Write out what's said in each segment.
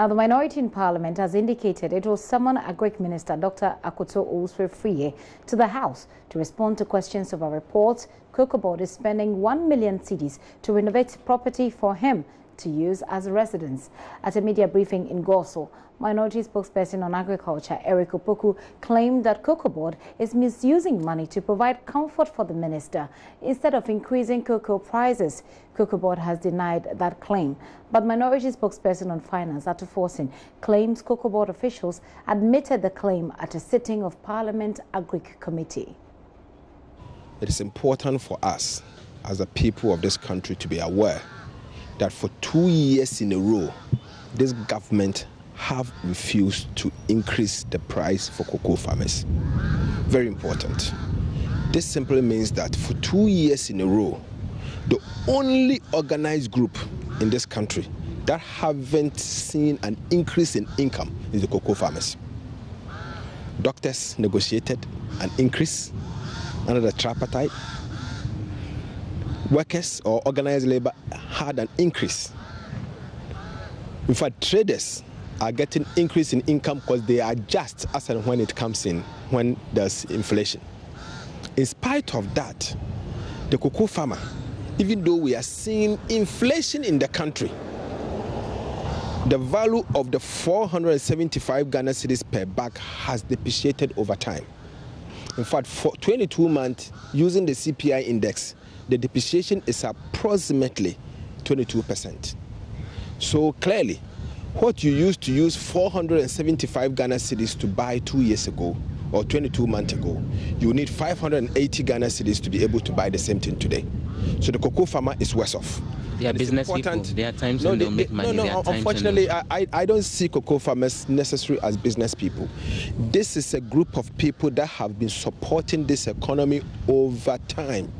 Now, the minority in Parliament has indicated it will summon Agric Minister Dr. Akoto Owusu-Friye to the House to respond to questions over reports Cocoa Board is spending 1 million cedis to renovate property for him to use as a residence. At a media briefing in Goso, minority spokesperson on agriculture Eric Opoku claimed that Cocoa Board is misusing money to provide comfort for the minister instead of increasing cocoa prices. Cocoa Board has denied that claim, but minority spokesperson on finance Atu Forsin claims Cocoa Board officials admitted the claim at a sitting of Parliament Agric Committee. It is important for us as the people of this country to be aware that for 2 years in a row, this government have refused to increase the price for cocoa farmers. Very important. This simply means that for 2 years in a row, the only organized group in this country that haven't seen an increase in income is the cocoa farmers. Doctors negotiated an increase under the tripartite. Workers or organized labor had an increase. In fact, traders are getting increase in income because they adjust as and when it comes in, when there's inflation. In spite of that, the cocoa farmer, even though we are seeing inflation in the country, the value of the 475 Ghana cedis per bag has depreciated over time. In fact, for 22 months, using the CPI index, the depreciation is approximately 22%. So clearly, what you used to use 475 Ghana cedis to buy 2 years ago or 22 months ago, you need 580 Ghana cedis to be able to buy the same thing today. So the cocoa farmer is worse off. They are business people. There are times when they'll make money. No, unfortunately, I don't see cocoa farmers necessarily as business people. This is a group of people that have been supporting this economy over time.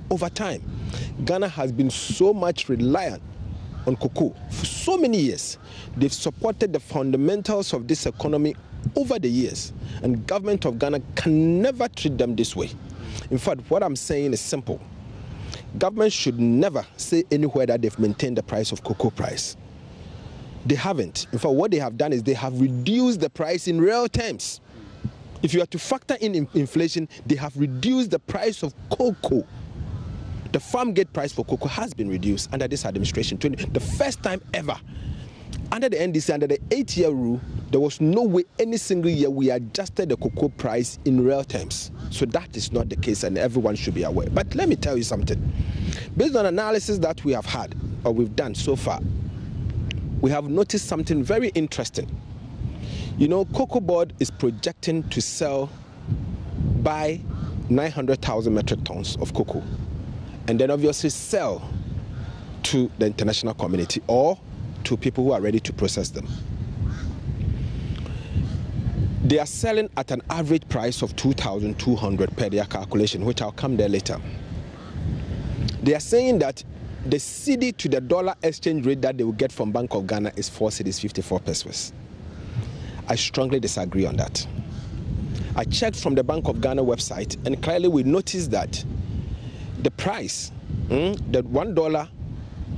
Over time, Ghana has been so much reliant on cocoa for so many years. They've supported the fundamentals of this economy over the years, and government of Ghana can never treat them this way. In fact, what I'm saying is simple. Government should never say anywhere that they've maintained the price of cocoa price. They haven't. In fact, what they have done is they have reduced the price in real terms. If you are to factor in inflation, they have reduced the price of cocoa. The farm gate price for cocoa has been reduced under this administration. The first time ever. Under the NDC, under the 8-year rule, there was no way any single year we adjusted the cocoa price in real terms. So that is not the case, and everyone should be aware. But let me tell you something. Based on analysis that we have had, or we've done so far, we have noticed something very interesting. You know, Cocoa Board is projecting to buy 900,000 metric tons of cocoa, and then obviously sell to the international community or to people who are ready to process them. They are selling at an average price of 2,200 per their calculation, which I'll come there later. They are saying that the cedi to the dollar exchange rate that they will get from Bank of Ghana is 4 cedis 54 pesos. I strongly disagree on that. I checked from the Bank of Ghana website, and clearly we noticed that the price, that $1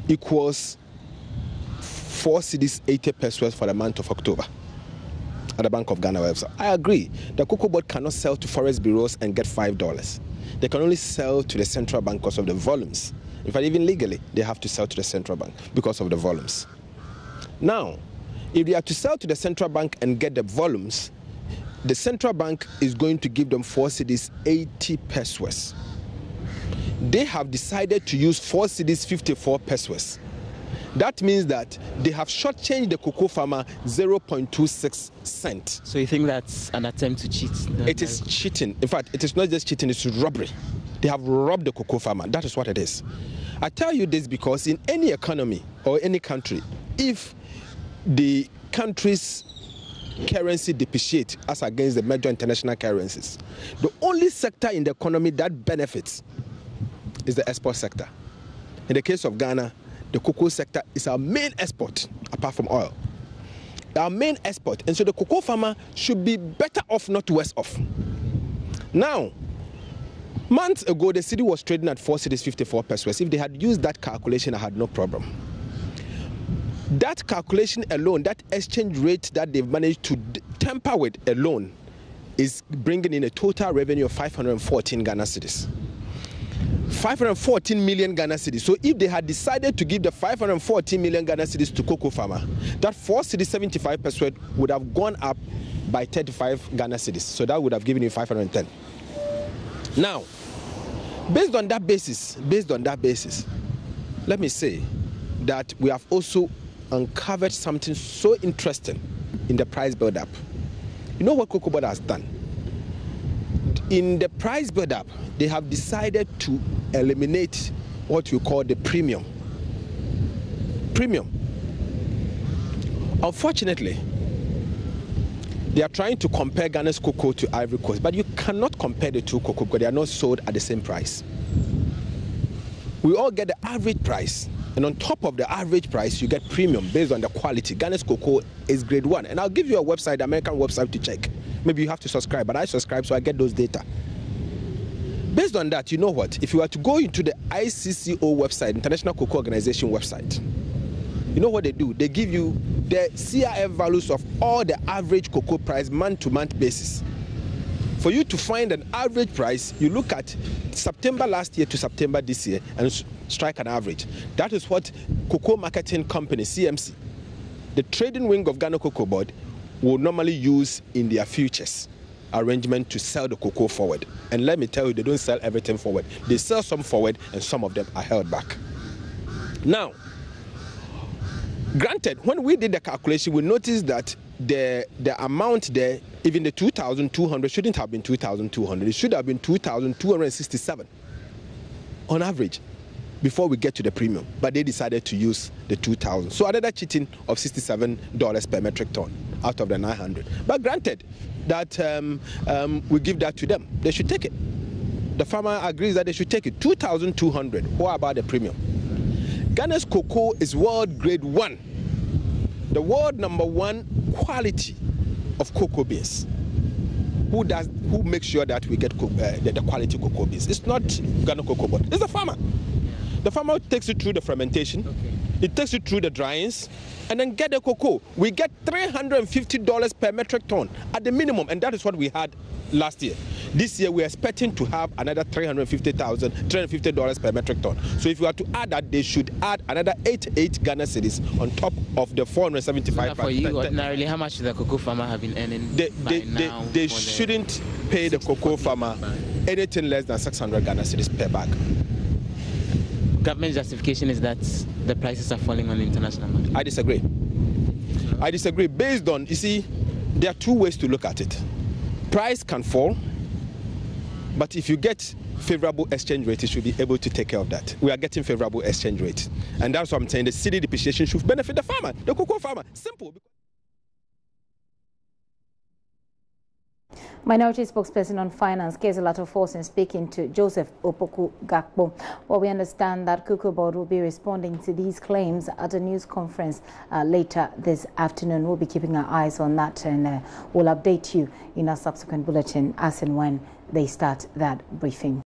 equals 4 cedis 80 pesos for the month of October at the Bank of Ghana website. I agree. The Cocoa Board cannot sell to forest bureaus and get $5. They can only sell to the central bank because of the volumes. In fact, even legally, they have to sell to the central bank because of the volumes. Now, if they are to sell to the central bank and get the volumes, the central bank is going to give them 4 cedis 80 pesos. They have decided to use 4 cedis 54 pesos. That means that they have shortchanged the cocoa farmer 0.26 cents. So you think that's an attempt to cheat? It is cheating. In fact, it is not just cheating, it's robbery. They have robbed the cocoa farmer. That is what it is. I tell you this because in any economy or any country, if the country's currency depreciates as against the major international currencies, the only sector in the economy that benefits is the export sector. In the case of Ghana, the cocoa sector is our main export, apart from oil. Our main export. And so the cocoa farmer should be better off, not worse off. Now, months ago, the cedi was trading at 4 cedis 54 pesos. If they had used that calculation, I had no problem. That calculation alone, that exchange rate that they've managed to tamper with alone, is bringing in a total revenue of 514 Ghana cedis. 514 million Ghana cedis. So if they had decided to give the 514 million Ghana cedis to cocoa farmer, that 4 cedis 75 per sweat would have gone up by 35 Ghana cedis. So that would have given you 510. Now, based on that basis, let me say that we have also uncovered something so interesting in the price build-up. You know what Cocoa Board has done? In the price build-up, they have decided to eliminate what we call the premium. Unfortunately, they are trying to compare Ghana's cocoa to Ivory Coast, but you cannot compare the two cocoa because they are not sold at the same price. We all get the average price, and on top of the average price, you get premium based on the quality. Ghana's cocoa is grade 1, and I'll give you a website, the American website, to check. Maybe you have to subscribe, but I subscribe, so I get those data. Based on that, you know what? If you were to go into the ICCO website, International Cocoa Organization website, you know what they do? They give you the CRF values of all the average cocoa price month-to-month basis. For you to find an average price, you look at September last year to September this year and strike an average. That is what Cocoa Marketing Company, CMC, the trading wing of Ghana Cocoa Board, will normally use in their futures arrangement to sell the cocoa forward. And let me tell you, they don't sell everything forward. They sell some forward and some of them are held back. Now, granted, when we did the calculation, we noticed that the amount there, even the 2,200 shouldn't have been 2,200. It should have been 2,267 on average before we get to the premium. But they decided to use the 2,000. So another cheating of $67 per metric ton out of the 900. But granted that we give that to them, they should take it. The farmer agrees that they should take it. 2,200. What about the premium? Ghana's cocoa is world grade 1. The world #1 quality of cocoa beans. Who makes sure that we get the quality cocoa beans? It's not Ghana Cocoa Board. It's the farmer. The farmer takes it through the fermentation. It takes it through the dryings, and then get the cocoa. We get $350 per metric ton at the minimum, and that is what we had last year. This year we are expecting to have another $350 per metric ton. So if you are to add that, they should add another 88 Ghana cedis on top of the 475. So for you, ordinarily, how much should the cocoa farmer have been earning now? They shouldn't pay the cocoa farmer anything less than 600 Ghana cedis per bag. Government justification is that the prices are falling on the international market. I disagree. Based on, you see, there are two ways to look at it. Price can fall, but if you get favorable exchange rate, you should be able to take care of that. We are getting favorable exchange rate, and that's what I'm saying. The cedi depreciation should benefit the farmer, the cocoa farmer. Simple. Minority spokesperson on finance, Kezelato Force, speaking to Joseph Opoku Gakpo. Well, we understand that Cocoa Board will be responding to these claims at a news conference later this afternoon. We'll be keeping our eyes on that, and we'll update you in our subsequent bulletin as and when they start that briefing.